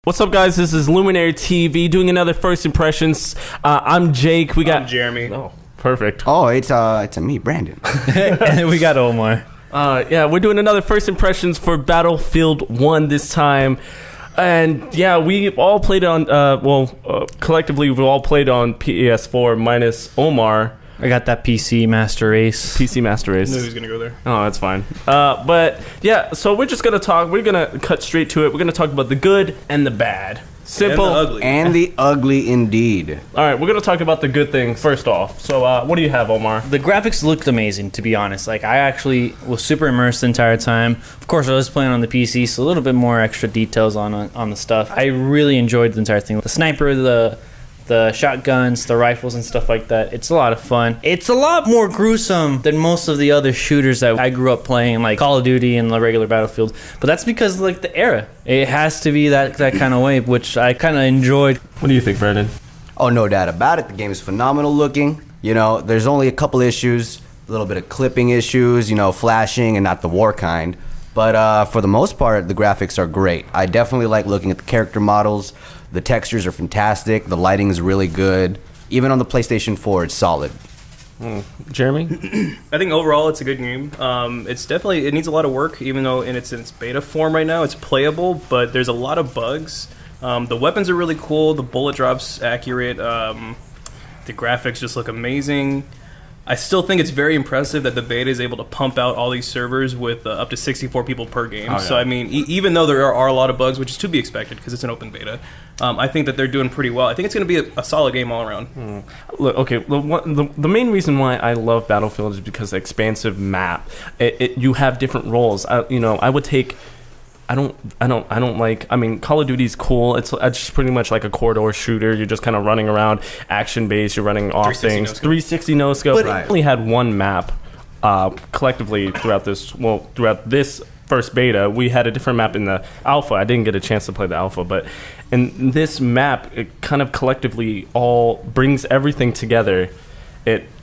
What's up, guys? This is Luminary TV doing another first impressions. I'm Jake. I'm Jeremy. Oh, perfect. Oh, it's me, Brandon. And we got Omar. Yeah, we're doing another first impressions for Battlefield 1 this time. And yeah, we've all played on, collectively we've all played on PS4 minus Omar. I got that PC Master Race. PC Master Race. I knew he was going to go there. Oh, that's fine. But yeah, so we're just going to talk, we're going to cut straight to it. We're going to talk about the good and the bad. Simple. And the ugly. And the ugly indeed. All right, we're going to talk about the good things first off. So what do you have, Omar? The graphics looked amazing, to be honest. Like, I actually was super immersed the entire time. Of course, I was playing on the PC, so a little bit more extra details on the stuff. I really enjoyed the entire thing. The sniper, the shotguns, the rifles and stuff like that. It's a lot of fun. It's a lot more gruesome than most of the other shooters that I grew up playing, like Call of Duty and the regular Battlefield. But that's because, like, the era. It has to be that kind of way, which I kind of enjoyed. What do you think, Brandon? Oh, no doubt about it. The game is phenomenal looking. You know, there's only a couple issues, a little bit of clipping issues, you know, flashing and not the war kind. But for the most part, the graphics are great. I definitely like looking at the character models. The textures are fantastic. The lighting is really good. Even on the PlayStation 4, it's solid. Jeremy? I think overall it's a good game. It needs a lot of work, even though in its beta form right now, it's playable, but there's a lot of bugs. The weapons are really cool. The bullet drop's accurate. The graphics just look amazing. I still think it's very impressive that the beta is able to pump out all these servers with up to 64 people per game. Oh, yeah. So, I mean, even though there are a lot of bugs, which is to be expected because it's an open beta, I think that they're doing pretty well. I think it's going to be a solid game all around. Look, okay, the main reason why I love Battlefield is because the expansive map. You have different roles. I would take... I don't like. I mean, Call of Duty's cool. It's just pretty much like a corridor shooter. You're just kind of running around, action based. You're running off things. 360 no scope. But I only had one map. Collectively throughout this first beta, we had a different map in the alpha. I didn't get a chance to play the alpha, but in this map, it kind of collectively all brings everything together.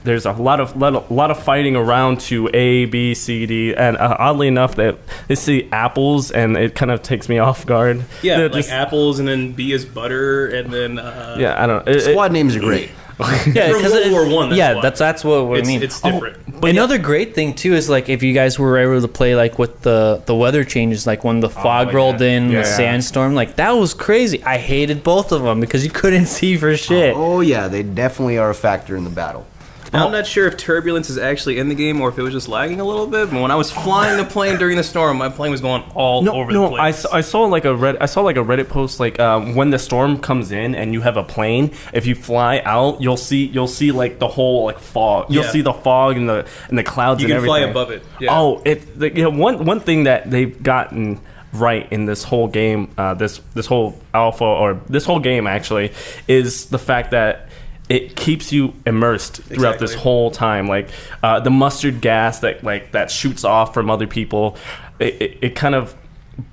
There's a lot of fighting around to A, B, C, D, and oddly enough, they see apples, and it kind of takes me off guard. Yeah, like just apples, and then B is butter, and then yeah, I don't know. Squad names are great. Yeah, because World War I. That's what I mean. It's different. But another great thing too is, like, if you guys were able to play, like, with the weather changes, like when the fog rolled in, the sandstorm, like, that was crazy. I hated both of them because you couldn't see for shit. Oh yeah, they definitely are a factor in the battle. I'm not sure if turbulence is actually in the game or if it was just lagging a little bit. But when I was flying the plane during the storm, my plane was going all over the place. I saw like a Reddit post, like when the storm comes in and you have a plane, if you fly out, you'll see like the whole like fog. You'll see the fog and the clouds and everything. You can fly above it. Yeah. One thing that they've gotten right in this whole game, this whole alpha or this whole game actually, is the fact that it keeps you immersed throughout this whole time. Like the mustard gas that shoots off from other people, it kind of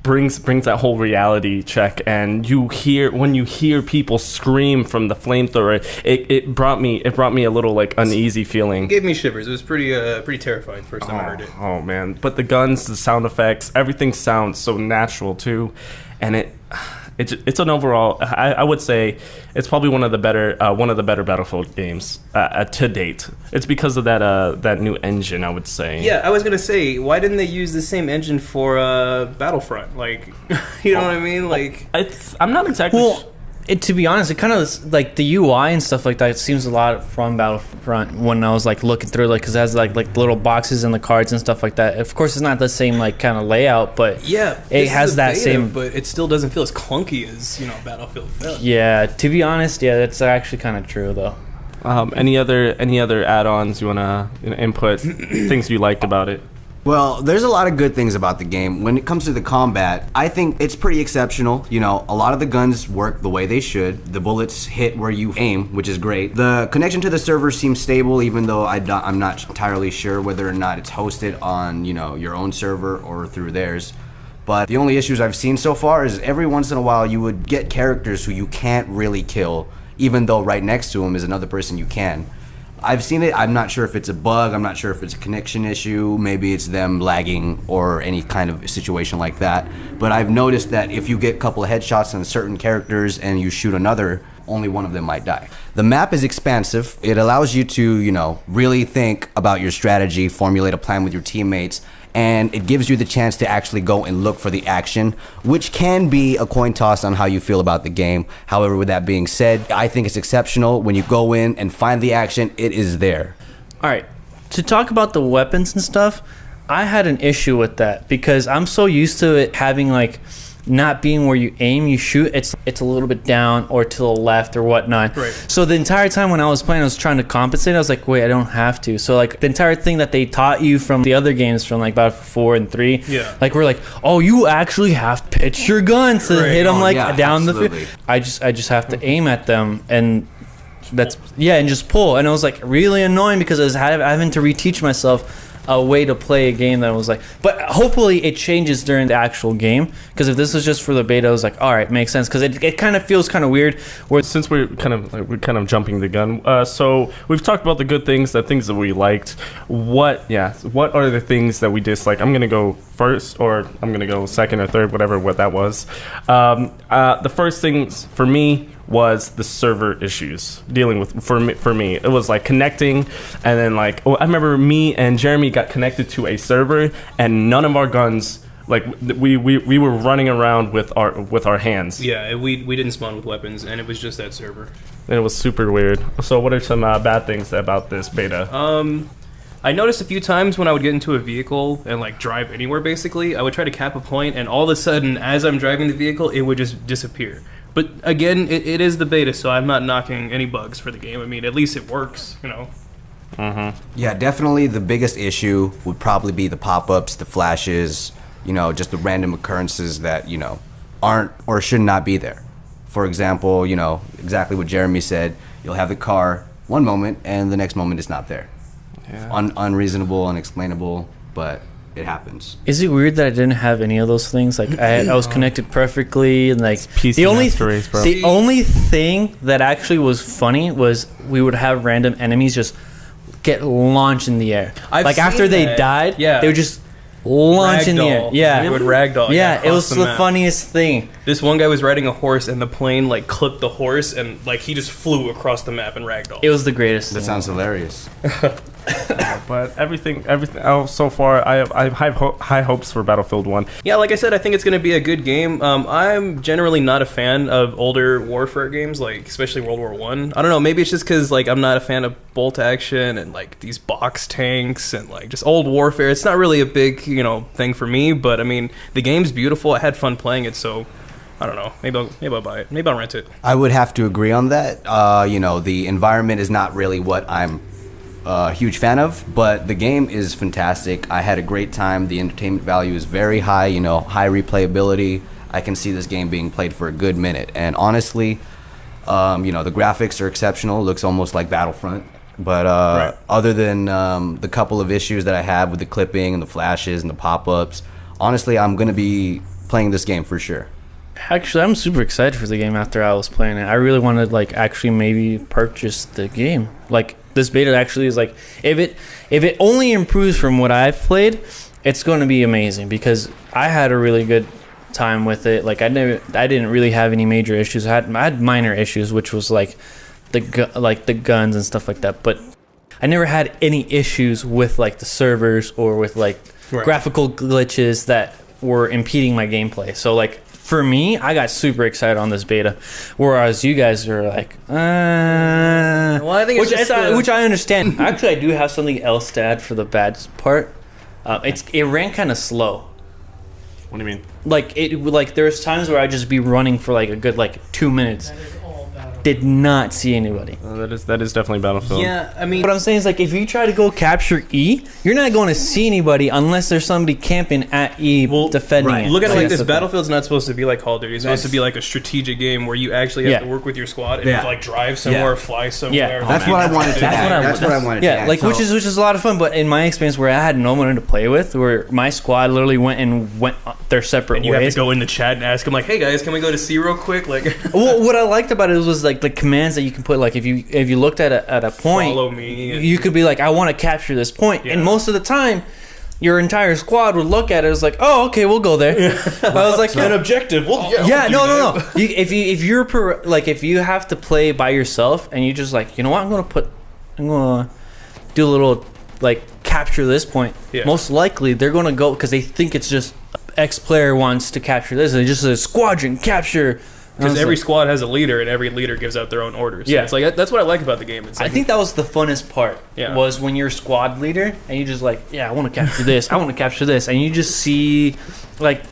brings that whole reality check. And when you hear people scream from the flamethrower, it brought me a little like uneasy feeling. It gave me shivers. It was pretty terrifying first time I heard it. Oh man! But the guns, the sound effects, everything sounds so natural too, and it's an overall. I would say it's probably one of the better Battlefield games to date. It's because of that new engine, I would say. Yeah, I was gonna say, why didn't they use the same engine for Battlefront? Like, you know what I mean? Like, I'm not exactly. Well, to be honest, it kind of like the UI and stuff like that. It seems a lot from Battlefront when I was like looking through, like, because it has like little boxes and the cards and stuff like that. Of course, it's not the same like kind of layout, but yeah, it has that same. But it still doesn't feel as clunky as Battlefield felt. Yeah, to be honest, yeah, that's actually kind of true though. Any other add-ons you wanna input? Things you liked about it? Well, there's a lot of good things about the game. When it comes to the combat, I think it's pretty exceptional. You know, a lot of the guns work the way they should. The bullets hit where you aim, which is great. The connection to the server seems stable, even though I'm not entirely sure whether or not it's hosted on, your own server or through theirs. But the only issues I've seen so far is every once in a while you would get characters who you can't really kill, even though right next to them is another person you can. I've seen it. I'm not sure if it's a bug. I'm not sure if it's a connection issue. Maybe it's them lagging or any kind of situation like that. But I've noticed that if you get a couple of headshots on certain characters and you shoot another, only one of them might die. The map is expansive. It allows you to, really think about your strategy, formulate a plan with your teammates, and it gives you the chance to actually go and look for the action, which can be a coin toss on how you feel about the game. However, with that being said, I think it's exceptional. When you go in and find the action, it is there. All right, to talk about the weapons and stuff, I had an issue with that because I'm so used to it having like not being where you aim, you shoot. It's a little bit down or to the left or whatnot. Right. So the entire time when I was playing, I was trying to compensate. I was like, wait, I don't have to. So like the entire thing that they taught you from the other games, from like Battlefield 4 and 3, yeah, like we're like, oh, you actually have to pitch your gun to hit them down absolutely. the field. I just have to aim at them and and just pull. And it was like really annoying because I was having to reteach myself a way to play a game that was like, but hopefully it changes during the actual game, because if this was just for the beta, I was like, all right, makes sense, because it kind of feels kind of weird. Where Since we're kind of jumping the gun, so we've talked about the good things, the things that we liked. What are the things that we dislike? I'm gonna go first, or I'm gonna go second or third, whatever what that was. The first things for me was the server issues dealing with for me it was like connecting, and then I remember me and Jeremy got connected to a server and none of our guns, like we were running around with our hands. Yeah, we didn't spawn with weapons, and it was just that server, and it was super weird. So what are some bad things about this beta? I noticed a few times when I would get into a vehicle and like drive anywhere, basically I would try to cap a point, and all of a sudden as I'm driving the vehicle it would just disappear. But again, it is the beta, so I'm not knocking any bugs for the game. I mean, at least it works, Yeah, definitely the biggest issue would probably be the pop-ups, the flashes, just the random occurrences that, aren't or should not be there. For example, exactly what Jeremy said, you'll have the car one moment and the next moment it's not there. Yeah. Unreasonable, unexplainable, but it happens. Is it weird that I didn't have any of those things? Like I was connected perfectly, and like the only thing that actually was funny was we would have random enemies just get launched in the air. After they died, they would just launch in the air. Yeah, it would ragdoll. Yeah, it was the funniest thing. This one guy was riding a horse, and the plane clipped the horse, and he just flew across the map and ragdoll. It was the greatest. That sounds hilarious. But everything. So far, I have high hopes for Battlefield 1. Yeah, like I said, I think it's going to be a good game. I'm generally not a fan of older warfare games, especially World War One. I don't know. Maybe it's just because I'm not a fan of bolt action and these box tanks and just old warfare. It's not really a big thing for me. But I mean, the game's beautiful. I had fun playing it, so I don't know. Maybe I'll buy it. Maybe I'll rent it. I would have to agree on that. The environment is not really what I'm a huge fan of, but the game is fantastic. I had a great time. The entertainment value is very high, high replayability. I can see this game being played for a good minute. And honestly, the graphics are exceptional. It looks almost like Battlefront. But right. Other than the couple of issues that I have with the clipping and the flashes and the pop-ups, honestly, I'm going to be playing this game for sure. Actually, I'm super excited for the game after I was playing it. I really want to actually maybe purchase the game. This beta actually is if it only improves from what I've played, it's going to be amazing, because I had a really good time with it. I didn't really have any major issues. I had minor issues, which was the guns and stuff like that, but I never had any issues with the servers or with right. graphical glitches that were impeding my gameplay. So for me, I got super excited on this beta, whereas you guys are well, I think which I understand. Actually, I do have something else to add for the bad part. It ran kind of slow. What do you mean? There's times where I'd just be running for a good 2 minutes. Did not see anybody. That is definitely Battlefield. Yeah, I mean, what I'm saying is if you try to go capture E, you're not going to see anybody unless there's somebody camping at E defending it. Look at it this. Battlefield's not supposed to be like Call of Duty. It's supposed to be a strategic game where you actually have to work with your squad and drive somewhere, fly somewhere. Yeah, that's what I wanted to add. That's what I wanted to add. Which is a lot of fun. But in my experience, where I had no one to play with, where my squad literally went their separate ways. You have to go in the chat and ask them hey guys, can we go to C real quick? Well, what I liked about it was like the commands that you can put. Like if you looked at a point, Follow me. you could be like, I want to capture this point, Yeah. and most of the time, your entire squad would look at it as like, oh, okay, we'll go there. I was like, An objective. Well, no. If you have to play by yourself and you just like, you know what, I'm gonna do a little like capture this point. Yeah. Most likely they're gonna go because they think it's just X player wants to capture this, and it just says squadron capture. Because every squad has a leader, and every leader gives out their own orders. So Yeah. it's like that's what I like about the game. It's like, I think that was the funnest part. Yeah. Was when you're squad leader and you just like, yeah, I want to capture this, I want to capture this, and you just see like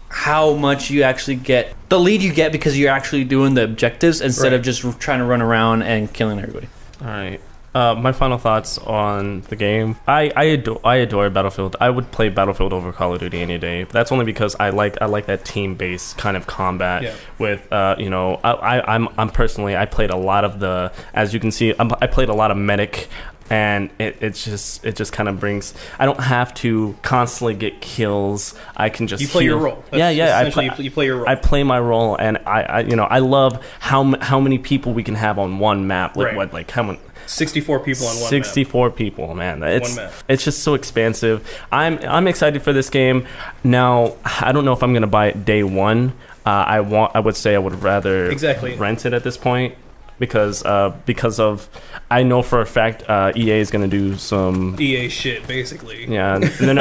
how much you actually get, the lead you get because you're actually doing the objectives instead of just trying to run around and killing everybody. All right. My final thoughts on the game. I adore Battlefield. I would play Battlefield over Call of Duty any day. But that's only because I like that team-based kind of combat. Yeah. With I'm personally, I played a lot of the, as you can see, I played a lot of medic. And it just kind of brings. I don't have to constantly get kills. I can just you play heal. your role. Yeah. You play your role. I play my role, and I love how many people we can have on one map. Like Right. what, like how many. 64 people on one 64 people, man. One map. It's just so expansive. I'm excited for this game. Now, I don't know if I'm gonna buy it day one. I would say I would rather rent it at this point because of I know for a fact EA is gonna do some EA shit, basically. yeah. They're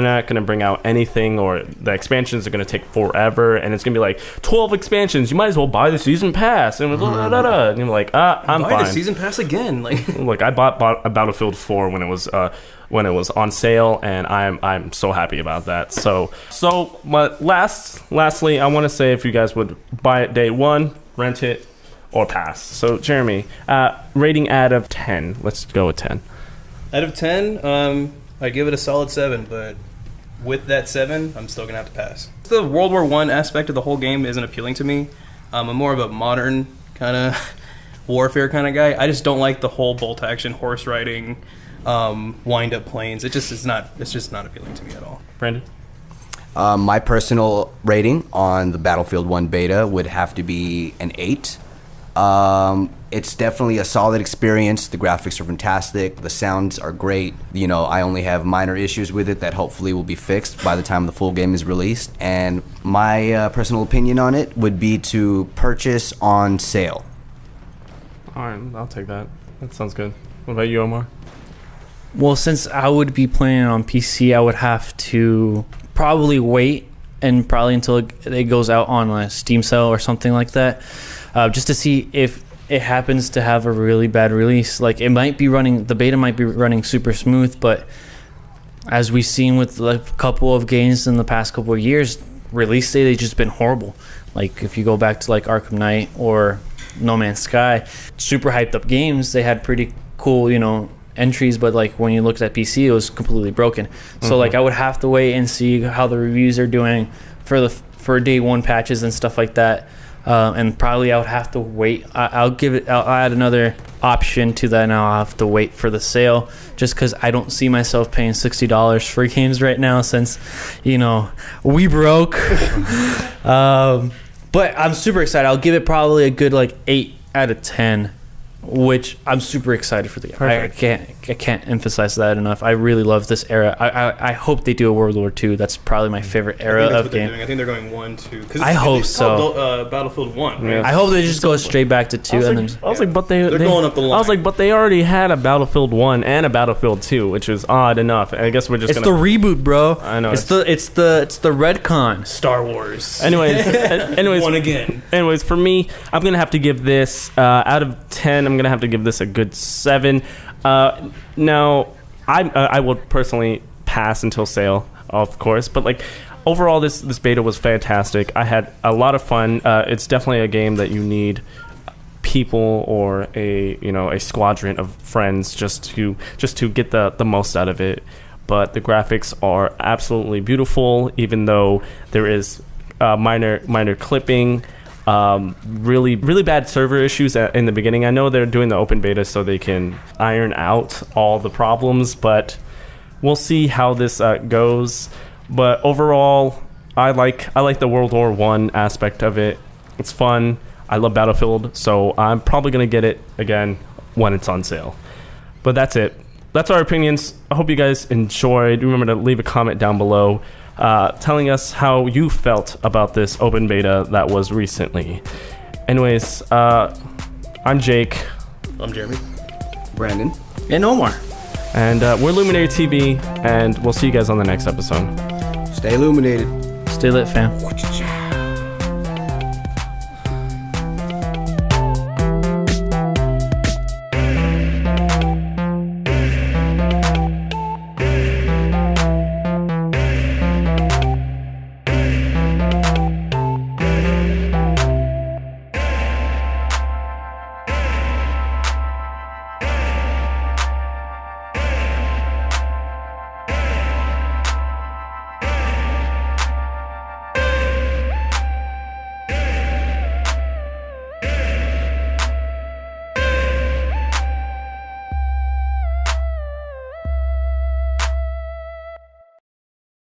not gonna bring out anything, or the expansions are gonna take forever, and it's gonna be like 12 expansions. You might as well buy the season pass, and and you're like, I'm buy fine. the season pass again, like. Look, I bought a Battlefield 4 when it was on sale, and I'm so happy about that. So but lastly, I want to say if you guys would buy it day one, rent it, or pass. So Jeremy, rating out of 10. Let's go with 10. Out of 10, I give it a solid 7, but with that 7, I'm still gonna have to pass. The World War I aspect of the whole game isn't appealing to me. I'm more of a modern kind of warfare kind of guy. I just don't like the whole bolt action, horse riding, wind up planes. It's just not appealing to me at all. Brandon? My personal rating on the Battlefield 1 beta would have to be an 8. It's definitely a solid experience. The graphics are fantastic. The sounds are great. I only have minor issues with it that hopefully will be fixed by the time the full game is released. And my personal opinion on it would be to purchase on sale. All right, I'll take that. That sounds good. What about you, Omar? Well, since I would be playing on PC, I would have to probably wait and probably until it goes out on a Steam sale or something like that, just to see if it happens to have a really bad release. Like the beta might be running super smooth, but as we've seen with a couple of games in the past couple of years, release date has just been horrible. Like if you go back to like Arkham Knight or No Man's Sky, super hyped up games, they had pretty cool, entries, but like when you looked at PC, it was completely broken. So like I would have to wait and see how the reviews are doing for day one patches and stuff like that. And probably I would have to wait. I'll add another option to that, and I'll have to wait for the sale, just because I don't see myself paying $60 for games right now, since we broke. But I'm super excited. I'll give it probably a good 8 out of 10, which I'm super excited for the game. I can't emphasize that enough. I really love this era. I hope they do a World War II. That's probably my favorite era of game. I think they're going 1, 2. I hope so. Called, Battlefield 1. Right? Yeah. I hope they just go straight back to 2. I was like, but they're going up the line. I was like, but they already had a Battlefield 1 and a Battlefield 2, which is odd enough. I guess we're just It's the reboot, bro. I know. It's the retcon. Star Wars. Anyways, one again. Anyways, for me, I'm gonna have to give this out of 10. I'm gonna have to give this a good 7. Now, I will personally pass until sale, of course, but overall, this beta was fantastic. I had a lot of fun. It's definitely a game that you need people or a squadron of friends just to get the most out of it. But the graphics are absolutely beautiful, even though there is minor clipping. Really bad server issues in the beginning. I know they're doing the open beta so they can iron out all the problems, but we'll see how this goes. But overall, I like the World War I aspect of it. It's fun. I love Battlefield, so I'm probably going to get it again when it's on sale. But that's it. That's our opinions. I hope you guys enjoyed. Remember to leave a comment down below telling us how you felt about this open beta that was recently. Anyways, I'm Jake. I'm Jeremy. Brandon. And Omar. And we're Luminary TV, and we'll see you guys on the next episode. Stay illuminated. Stay lit, fam.